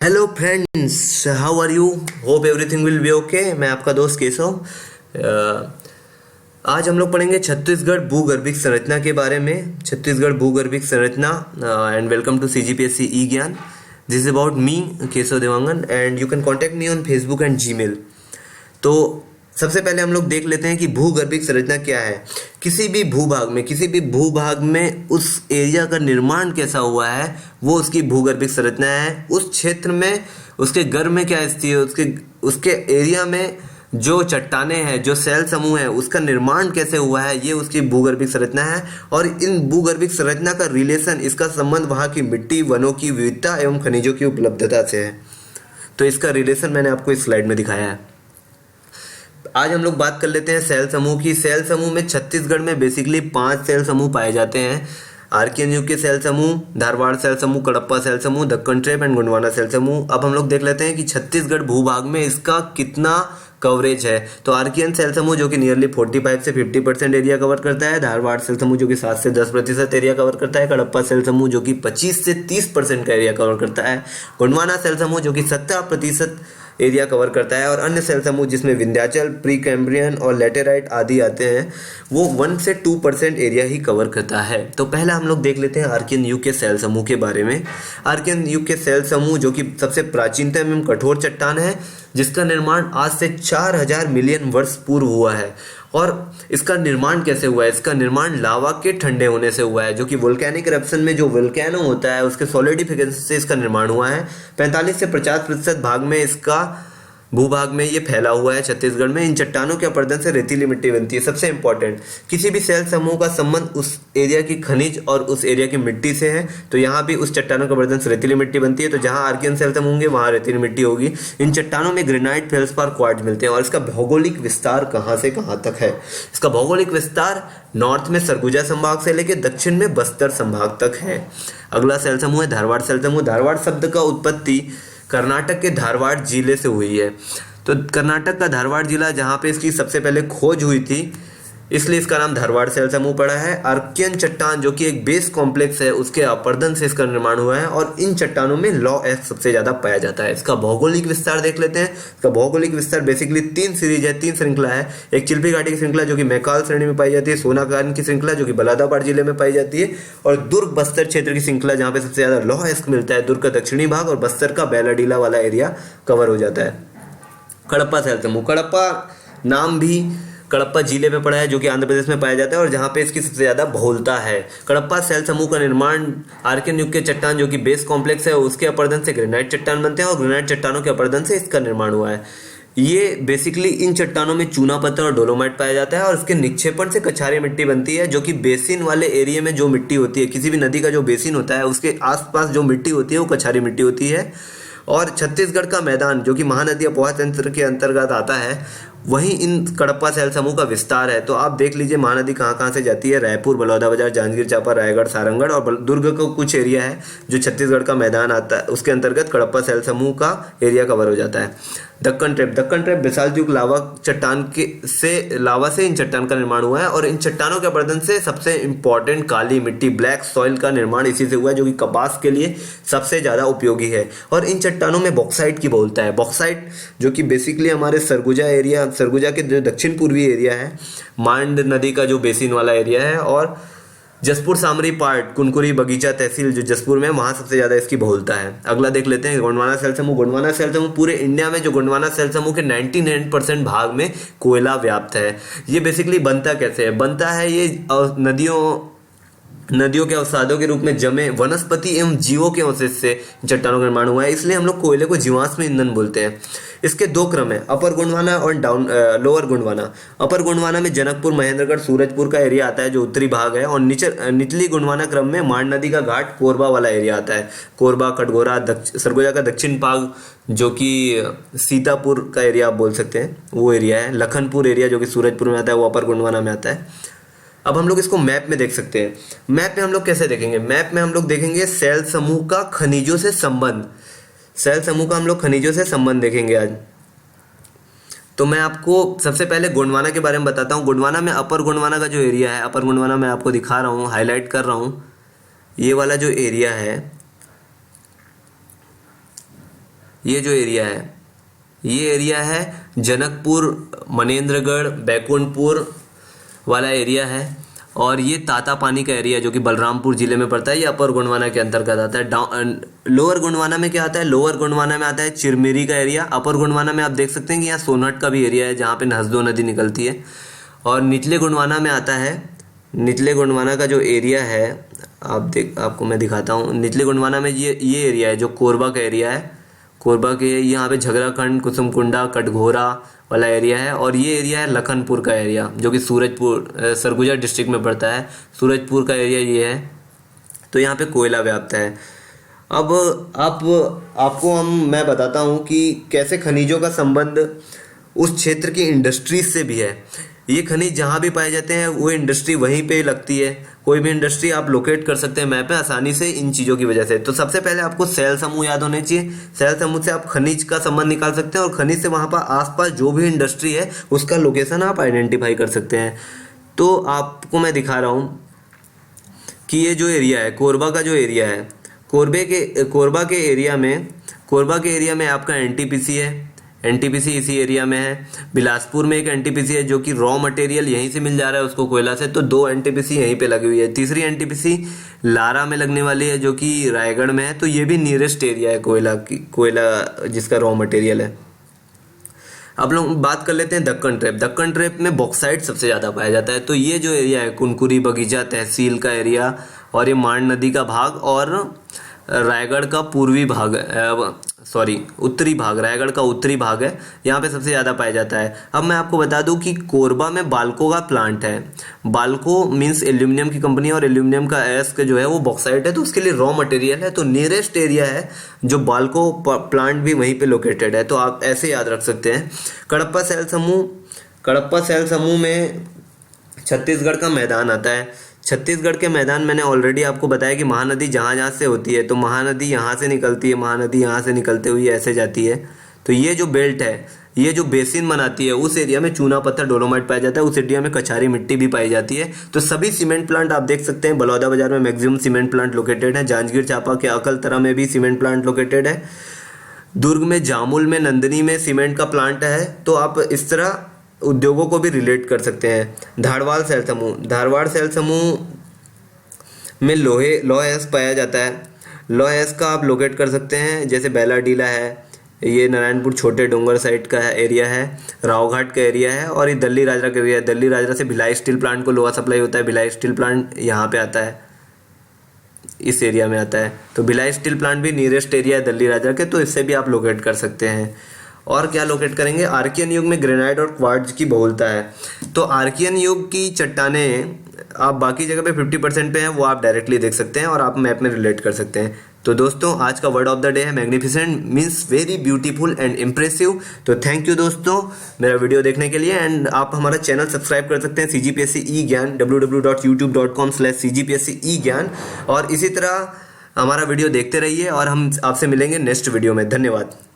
Hello friends, how are you? Hope everything will be okay. मैं आपका दोस्त केशव। आज हम लोग पढ़ेंगे छत्तीसगढ़ भूगर्भिक संरचना के बारे में। छत्तीसगढ़ भूगर्भिक संरचना। एंड वेलकम टू CGPSC ई ज्ञान। This is about me, Keshav Dewangan, and you can contact me on Facebook and Gmail. तो सबसे पहले हम लोग देख लेते हैं कि भूगर्भिक संरचना क्या है। किसी भी भूभाग में उस एरिया का निर्माण कैसा हुआ है, वो उसकी भूगर्भिक संरचना है। उस क्षेत्र में उसके गर्भ में क्या स्थिति है, उसके एरिया में जो चट्टाने हैं, जो सेल समूह है, उसका निर्माण कैसे हुआ है, ये उसकी भूगर्भिक संरचना है। और इन भूगर्भिक संरचना का रिलेशन, इसका संबंध वहाँ की मिट्टी, वनों की विविधता एवं खनिजों की उपलब्धता से है। तो इसका रिलेशन मैंने आपको इस स्लाइड में दिखाया है। आज हम लोग बात कर लेते हैं सेल समूह की। सेल समूह में छत्तीसगढ़ में बेसिकली 5 सेल समूह पाए जाते हैं। आर्कियन युग के सेल समूह, धारवाड़ सेल समूह, कडप्पा सेल समूह, दक्कन ट्रेप एंड गोंडवाना सेल समूह। अब हम लोग देख लेते हैं कि छत्तीसगढ़ भूभाग में इसका कितना कवरेज है। तो आर्कियन सेल समूह जो कि नियरली 45 से 50% एरिया कवर करता है, धारवाड़ सेल समूह जो कि 7 से 10% एरिया कवर करता है, कडप्पा सेल समूह जो कि 25 से 30% का एरिया कवर करता है, गोंडवाना सेल समूह जो कि 70% एरिया कवर करता है, और अन्य सेल समूह जिसमें विंध्याचल, प्री कैम्ब्रियन और लेटेराइट आदि आते हैं, वो 1 से 2% एरिया ही कवर करता है। तो पहला हम लोग देख लेते हैं आर्कियन युग के सेल समूह के बारे में। आर्कियन युग के सेल समूह जो कि सबसे प्राचीनतम एवं कठोर चट्टान है, जिसका निर्माण आज से 4000 मिलियन वर्ष पूर्व हुआ है। और इसका निर्माण कैसे हुआ है? इसका निर्माण लावा के ठंडे होने से हुआ है, जो कि वोल्केनिक इरप्शन में जो वोल्केनो होता है, उसके सॉलिडिफिकेशन से इसका निर्माण हुआ है। 45 से 50% भाग में इसका भूभाग में ये फैला हुआ है छत्तीसगढ़ में। इन चट्टानों के अपर्दन से रेतीली मिट्टी बनती है। सबसे इंपॉर्टेंट, किसी भी सेल समूह का संबंध उस एरिया की खनिज और उस एरिया की मिट्टी से है। तो यहाँ भी उस चट्टानों के अपर्दन से रेतीली मिट्टी बनती है। तो जहाँ आर्कियन सेल समूह होंगे वहाँ रेतीली मिट्टी होगी। इन चट्टानों में ग्रेनाइट, फेल्सपार, क्वार्ट्ज मिलते हैं। और इसका भौगोलिक विस्तार कहाँ से कहाँ तक है? इसका भौगोलिक विस्तार नॉर्थ में सरगुजा संभाग से लेकर दक्षिण में बस्तर संभाग तक है। अगला सेल समूह है धारवाड़ सेल समूह। धारवाड़ शब्द का उत्पत्ति कर्नाटक के धारवाड़ जिले से हुई है। तो कर्नाटक का धारवाड़ जिला, जहाँ पे इसकी सबसे पहले खोज हुई थी, इसलिए इसका नाम धारवाड़ सेल समूह पड़ा है। आर्कियन चट्टान जो कि एक बेस कॉम्प्लेक्स है, उसके अपर्दन से इसका निर्माण हुआ है। और इन चट्टानों में लॉ एस्क सबसे ज्यादा पाया जाता है। इसका भौगोलिक विस्तार देख लेते हैं। इसका भौगोलिक विस्तार बेसिकली 3 सीरीज है, 3 श्रृंखला है। एक चिल्पी घाटी की श्रृंखला जो कि मैकाल श्रेणी में पाई जाती है, सोनाकान की श्रृंखला जो कि बलादाबाद जिले में पाई जाती है, और दुर्ग बस्तर क्षेत्र की श्रृंखला जहाँ पे सबसे ज्यादा लॉ एस्क मिलता है। दुर्ग का दक्षिणी भाग और बस्तर का बैलाडीला वाला एरिया कवर हो जाता है। कडप्पा सेल समूह, कडप्पा नाम भी कडप्पा जिले में पड़ा है, जो कि आंध्र प्रदेश में पाया जाता है और जहाँ पे इसकी सबसे ज़्यादा बहुलता है। कडप्पा सेल समूह का निर्माण आर्कियन युग के चट्टान जो कि बेस कॉम्प्लेक्स है, उसके अपर्दन से ग्रेनाइट चट्टान बनते हैं, और ग्रेनाइट चट्टानों के अपर्दन से इसका निर्माण हुआ है। ये बेसिकली इन चट्टानों में चूना पत्थर और डोलोमाइट पाया जाता है, और इसके निक्षेपण से कछारी मिट्टी बनती है, जो कि बेसिन वाले एरिया में जो मिट्टी होती है, किसी भी नदी का जो बेसिन होता है, उसके आसपास जो मिट्टी होती है वो कछारी मिट्टी होती है। और छत्तीसगढ़ का मैदान जो कि महानदी अपोहा तंत्र के अंतर्गत आता है, वहीं इन कडप्पा सेल समूह का विस्तार है। तो आप देख लीजिए महानदी कहाँ कहाँ से जाती है। रायपुर, बलौदाबाजार, जांजगीर चांपा, रायगढ़, सारंगढ़ और दुर्ग का कुछ एरिया है जो छत्तीसगढ़ का मैदान आता है, उसके अंतर्गत कडप्पा सेल समूह का एरिया कवर हो जाता है। दक्कन ट्रेप बेसाल्टिक लावा से इन चट्टान का निर्माण हुआ है, और इन चट्टानों के अपर्दन से सबसे इंपॉर्टेंट काली मिट्टी, ब्लैक सॉइल का निर्माण इसी से हुआ है, जो कि कपास के लिए सबसे ज़्यादा उपयोगी है। और इन चट्टानों में बॉक्साइट की बहुलता है। बॉक्साइट जो कि बेसिकली हमारे सरगुजा के जो दक्षिण पूर्वी एरिया है, मांड नदी का जो बेसिन वाला एरिया है, और जसपुर सामरी पार्ट, कुनकुरी बगीचा तहसील जो जसपुर में है, वहाँ सबसे ज़्यादा इसकी बहुलता है। अगला देख लेते हैं गोंडवाना सेल समूह। गोंडवाना सेल समूह पूरे इंडिया में जो गोंडवाना सेल समूह के 99% भाग में कोयला व्याप्त है। ये बेसिकली बनता कैसे है? बनता है ये नदियों के अवसादों के रूप में जमे वनस्पति एवं जीवों के अवशेष से चट्टानों का निर्माण हुआ है, इसलिए हम लोग कोयले को जीवाश्म ईंधन बोलते हैं। इसके 2 क्रम है, अपर गोंडवाना और लोअर गोंडवाना। अपर गोंडवाना में जनकपुर, महेंद्रगढ़, सूरजपुर का एरिया आता है जो उत्तरी भाग है, और निचली गोंडवाना क्रम में मांड नदी का घाट, कोरबा वाला एरिया आता है। कोरबा, कटघोरा, सरगुजा का दक्षिण भाग जो कि सीतापुर का एरिया आप बोल सकते हैं, वो एरिया है। लखनपुर एरिया जो कि सूरजपुर में आता है, वो अपर गोंडवाना में आता है। अब हम लोग इसको मैप में देख सकते हैं। मैप में हम लोग कैसे देखेंगे? मैप में हम लोग देखेंगे सेल समूह का खनिजों से संबंध। सेल समूह का हम लोग खनिजों से संबंध देखेंगे आज। तो मैं आपको सबसे पहले गोंडवाना के बारे में बताता हूँ। गोंडवाना में अपर गोंडवाना का जो एरिया है, अपर गोंडवाना मैं आपको दिखा रहा हूँ, हाईलाइट कर रहा हूँ। ये वाला जो एरिया है, ये जो एरिया है, ये एरिया है जनकपुर, मनेंद्रगढ़, बैकुंठपुर वाला एरिया है। और ये तातापानी का एरिया जो कि बलरामपुर जिले में पड़ता है, ये अपर गोंडवाना के अंतर्गत आता है। लोअर गोंडवाना में क्या आता है? लोअर गोंडवाना में आता है चिरमिरी का एरिया। अपर गोंडवाना में आप देख सकते हैं कि यहाँ सोनहट का भी एरिया है जहाँ पे नहसदो नदी निकलती है। और निचले गोंडवाना में आता है, निचले गोंडवाना का जो एरिया है आपको मैं दिखाता हूँ। निचले गोंडवाना में ये एरिया है जो कोरबा का एरिया है। कोरबा के यहाँ पे झगराखंड, कुसुमकुंडा, कटघोरा वाला एरिया है। और ये एरिया है लखनपुर का एरिया जो कि सूरजपुर, सरगुजा डिस्ट्रिक्ट में पड़ता है। सूरजपुर का एरिया ये है। तो यहाँ पे कोयला व्याप्त है। अब आपको मैं बताता हूँ कि कैसे खनिजों का संबंध उस क्षेत्र की इंडस्ट्रीज से भी है। ये खनिज जहाँ भी पाए जाते हैं वो इंडस्ट्री वहीं पे लगती है। कोई भी इंडस्ट्री आप लोकेट कर सकते हैं मैप में आसानी से इन चीज़ों की वजह से। तो सबसे पहले आपको सेल समूह याद होने चाहिए। सेल समूह से आप खनिज का संबंध निकाल सकते हैं और खनिज से वहाँ पर आसपास जो भी इंडस्ट्री है उसका लोकेशन आप आइडेंटिफाई कर सकते हैं। तो आपको मैं दिखा रहा हूँ कि ये जो एरिया है, कोरबा का जो एरिया है, कोरबा के एरिया में आपका एनटीपीसी है। एनटीपीसी इसी एरिया में है। बिलासपुर में एक एनटीपीसी है जो कि रॉ मटेरियल यहीं से मिल जा रहा है उसको कोयला से, तो 2 एनटीपीसी यहीं पे लगी हुई है। तीसरी एनटीपीसी लारा में लगने वाली है जो कि रायगढ़ में है। तो ये भी नियरेस्ट एरिया है कोयला जिसका रॉ मटेरियल है। अब लोग बात कर लेते हैं दक्कन ट्रैप। दक्कन ट्रैप में बॉक्साइट सबसे ज़्यादा पाया जाता है। तो ये जो एरिया है कुनकुरी बगीचा तहसील का एरिया और ये मांड नदी का भाग और रायगढ़ का उत्तरी भाग, रायगढ़ का उत्तरी भाग है, यहाँ पे सबसे ज़्यादा पाया जाता है। अब मैं आपको बता दूं कि कोरबा में बाल्को का प्लांट है। बाल्को मींस एल्यूमिनियम की कंपनी और एल्यूमिनियम का एस्क जो है वो बॉक्साइट है, तो उसके लिए रॉ मटेरियल है। तो नियरेस्ट एरिया है जो बाल्को प्लांट भी वहीं पे लोकेटेड है। तो आप ऐसे याद रख सकते हैं। कडप्पा सेल समूह में छत्तीसगढ़ का मैदान आता है। छत्तीसगढ़ के मैदान मैंने ऑलरेडी आपको बताया कि महानदी जहाँ से होती है, तो महानदी यहाँ से निकलती है, महानदी यहाँ से निकलते हुए ऐसे जाती है। तो ये जो बेल्ट है, ये जो बेसिन बनाती है, उस एरिया में चूना पत्थर डोलोमाइट पाया जाता है। उस एरिया में कछारी मिट्टी भी पाई जाती है। तो सभी सीमेंट प्लांट आप देख सकते हैं। बलौदा बाजार में मैक्सिमम सीमेंट प्लांट लोकेटेड है। जांजगीर चांपा के अकलतरा में भी सीमेंट प्लांट लोकेटेड है। दुर्ग में, जामुल में, नंदनी में सीमेंट का प्लांट है। तो आप इस तरह उद्योगों को भी रिलेट कर सकते हैं। धारवाड़ सेल समूह में लौह अयस्क पाया जाता है। लौह अयस्क का आप लोकेट कर सकते हैं, जैसे बैलाडीला है, ये नारायणपुर छोटे डोंगर साइड का एरिया है, रावघाट का एरिया है और ये दल्ली राजरा का एरिया है। दल्ली राजरा से भिलाई स्टील प्लांट को लोहा सप्लाई होता है। भिलाई स्टील प्लांट यहाँ पे आता है, इस एरिया में आता है। तो भिलाई स्टील प्लांट भी नियरेस्ट एरिया है दल्ली राजरा के, तो इससे भी आप लोकेट कर सकते हैं। और क्या लोकेट करेंगे? आर्कियन युग में ग्रेनाइट और क्वार्ट्ज की बहुलता है। तो आर्कियन युग की चट्टानें आप बाकी जगह पे 50% पे हैं, वो आप डायरेक्टली देख सकते हैं और आप मैप में रिलेट कर सकते हैं। तो दोस्तों आज का वर्ड ऑफ द डे है magnificent, means very beautiful and impressive. तो थैंक यू दोस्तों मेरा वीडियो देखने के लिए। एंड आप हमारा चैनल सब्सक्राइब कर सकते हैं CGPSC E-ज्ञान, www.youtube.com/CGPSC E-ज्ञान। और इसी तरह हमारा वीडियो देखते रहिए और हम आपसे मिलेंगे नेक्स्ट वीडियो में। धन्यवाद।